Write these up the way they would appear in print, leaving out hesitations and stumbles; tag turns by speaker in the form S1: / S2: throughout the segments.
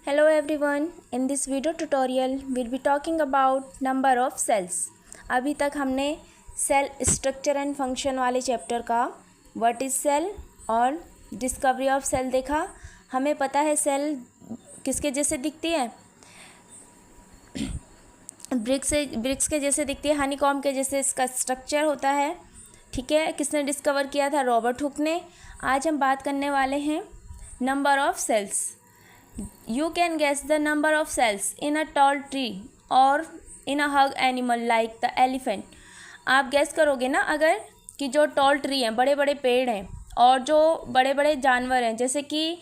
S1: Hello everyone, in this video tutorial we'll be talking about number of cells. अभी तक हमने cell structure and function वाले chapter का what is cell और discovery of cell देखा। हमें पता है सेल किसके जैसे दिखती है, ब्रिक्स के जैसे दिखती है, हनीकॉम्ब के जैसे इसका स्ट्रक्चर होता है। ठीक है, किसने डिस्कवर किया था? रॉबर्ट हुक ने। आज हम बात करने वाले हैं number of cells. You can guess the number of cells in a tall tree or in a hug animal like the elephant. आप गैस करोगे ना अगर कि जो टॉल ट्री हैं, बड़े बड़े पेड़ हैं, और जो बड़े बड़े जानवर हैं जैसे कि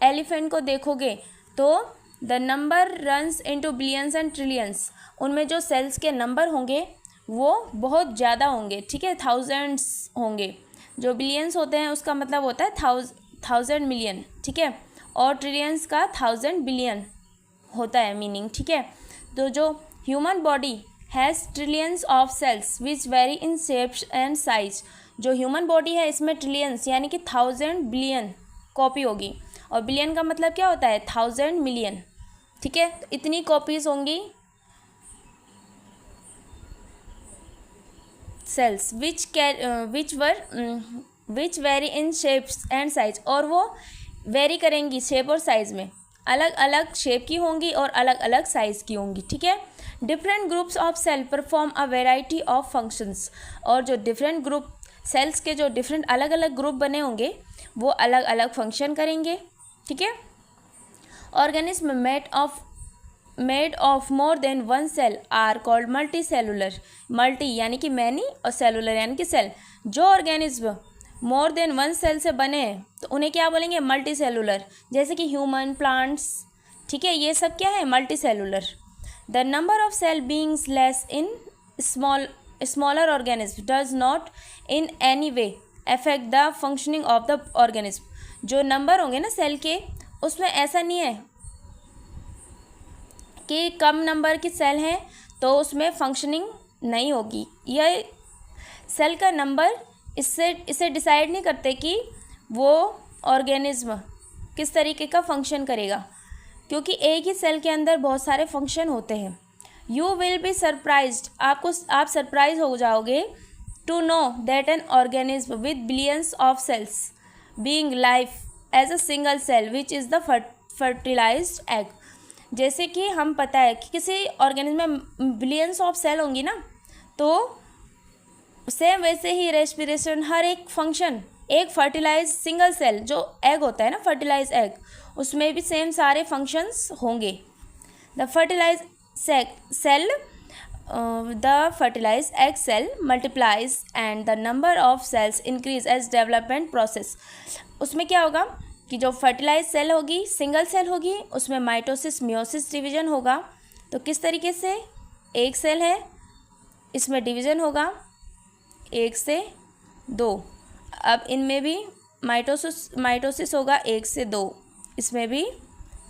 S1: एलिफेंट को देखोगे तो the number runs into billions and trillions. उनमें जो सेल्स के नंबर होंगे वो बहुत ज़्यादा होंगे। ठीक है, थाउजेंड्स होंगे। जो बिलियंस होते हैं उसका मतलब होता है थाउजेंड मिलियन। ठीक है, और ट्रिलियंस का 1000 बिलियन होता है मीनिंग। ठीक है, तो जो human body has trillions of cells which very in shapes and size. जो ह्यूमन बॉडी है इसमें ट्रिलियंस यानी कि 1000 बिलियन कॉपी होगी, और बिलियन का मतलब क्या होता है? 1000 मिलियन। ठीक है, तो इतनी कॉपीज होंगी cells which very in shapes and size, और वो वेरी करेंगी शेप और साइज़ में, अलग अलग शेप की होंगी और अलग अलग साइज़ की होंगी। ठीक है, different groups of cell perform a variety of functions. और जो डिफरेंट ग्रुप सेल्स के जो डिफरेंट अलग अलग ग्रुप बने होंगे वो अलग अलग फंक्शन करेंगे। ठीक है, organism made of more than one cell are called multicellular. Multi यानी कि मैनी और सेलुलर यानी कि सेल। जो organism more than one cell से बने हैं तो उन्हें क्या बोलेंगे? Multicellular. जैसे कि ह्यूमन, प्लांट्स। ठीक है, ये सब क्या है? Multicellular. The number of cell beings less in smaller organism does not in any way affect the functioning of the organism. जो नंबर होंगे ना सेल के, उसमें ऐसा नहीं है कि कम नंबर की सेल हैं तो उसमें फंक्शनिंग नहीं होगी। यह सेल का नंबर इसे डिसाइड नहीं करते कि वो ऑर्गेनिज्म किस तरीके का फंक्शन करेगा, क्योंकि एक ही सेल के अंदर बहुत सारे फंक्शन होते हैं। यू विल बी सरप्राइज्ड, आप सरप्राइज हो जाओगे to know that an organism with billions of cells being life as a single cell which is the fertilised egg. जैसे कि हम पता है कि किसी ऑर्गेनिज्म में बिलियंस ऑफ सेल होंगी ना, तो सेम वैसे ही रेस्पिरेशन, हर एक फंक्शन, एक फर्टिलाइज सिंगल सेल जो एग होता है ना, फर्टिलाइज एग, उसमें भी सेम सारे फंक्शंस होंगे। The fertilise egg cell multiplies and the number of cells increase as development process. उसमें क्या होगा कि जो फर्टिलाइज सेल होगी, सिंगल सेल होगी, उसमें माइटोसिस मियोसिस डिवीजन होगा। तो किस तरीके से? एक सेल है, इसमें डिवीजन होगा 1 से 2। अब इनमें भी माइटोसिस होगा 1 से 2, इसमें भी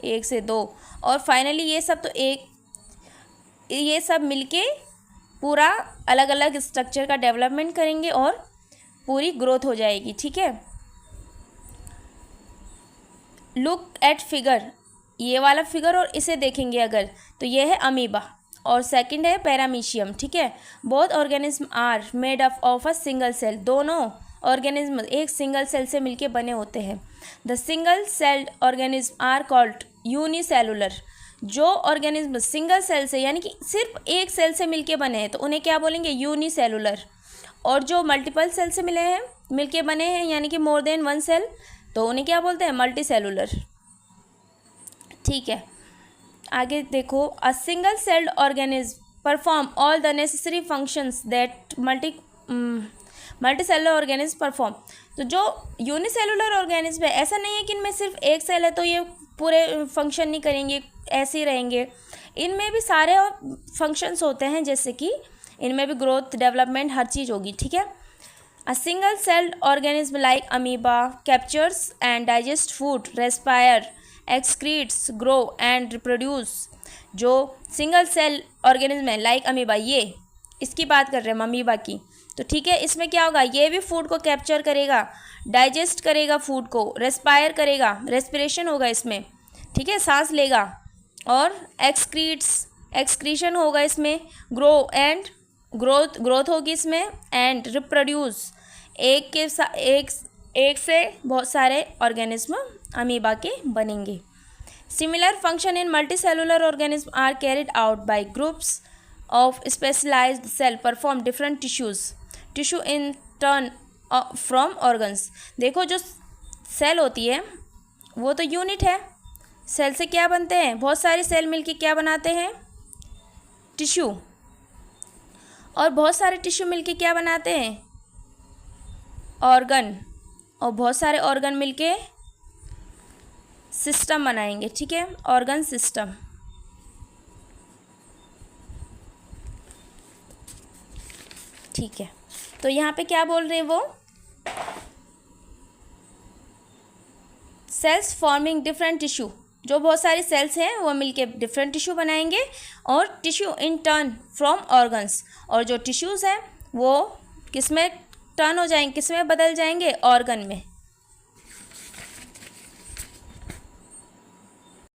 S1: 1 से 2, और फाइनली ये सब मिलके पूरा अलग अलग स्ट्रक्चर का डेवलपमेंट करेंगे और पूरी ग्रोथ हो जाएगी। ठीक है, लुक एट फिगर, ये वाला फिगर और इसे देखेंगे अगर, तो ये है अमीबा और सेकंड है पैरामीशियम। ठीक है, both organism are made up of a single cell. दोनों ऑर्गेनिज्म एक सिंगल सेल से मिलके बने होते हैं। The single celled organism are called unicellular. जो ऑर्गेनिज्म सिंगल सेल से यानी कि सिर्फ एक सेल से मिलके बने हैं तो उन्हें क्या बोलेंगे? यूनिसेलुलर। और जो मल्टीपल सेल से मिलके बने हैं यानी कि मोर देन वन सेल, तो उन्हें क्या बोलते हैं? Multi cellular. ठीक है, आगे देखो। A single celled organism perform all the necessary functions that multi cellular organism perform. तो जो यूनिसेलुलर ऑर्गेनिज्म है, ऐसा नहीं है कि इनमें सिर्फ एक सेल है तो ये पूरे फंक्शन नहीं करेंगे, ऐसे ही रहेंगे। इनमें भी सारे फंक्शंस होते हैं, जैसे कि इनमें भी ग्रोथ, डेवलपमेंट, हर चीज़ होगी। ठीक है, a single celled organism like amoeba captures and digest food, respire, excretes, grow and reproduce. जो सिंगल सेल ऑर्गेनिज्म है लाइक अमीबा, ये इसकी बात कर रहे हैं अमीबा की, तो ठीक है, इसमें क्या होगा? ये भी फूड को कैप्चर करेगा, डाइजेस्ट करेगा फूड को, रेस्पायर करेगा, रेस्पिरेशन होगा इसमें। ठीक है, सांस लेगा, और एक्सक्रीशन होगा इसमें, ग्रोथ होगी इसमें, एंड रिप्रोड्यूस, एक से बहुत सारे ऑर्गेनिज्म अमीबा के बनेंगे। Similar function in multicellular organism are carried out by groups of specialised cell perform different tissue in turn from organs. देखो जो सेल होती है वो तो यूनिट है, सेल से क्या बनते हैं, बहुत सारे सेल मिलके क्या बनाते हैं, टिश्यू, और बहुत सारे टिश्यू मिलके क्या बनाते हैं, ऑर्गन, और बहुत सारे ऑर्गन मिलके सिस्टम बनाएंगे, ठीक है, ऑर्गन सिस्टम। ठीक है, तो यहाँ पे क्या बोल रहे हैं वो, सेल्स फॉर्मिंग डिफरेंट टिश्यू, जो बहुत सारे सेल्स हैं वो मिलके डिफरेंट टिश्यू बनाएंगे, और tissue in turn from organs, और जो टिश्यूज़ हैं वो किस में टर्न हो जाएंगे, किस में बदल जाएंगे, ऑर्गन में।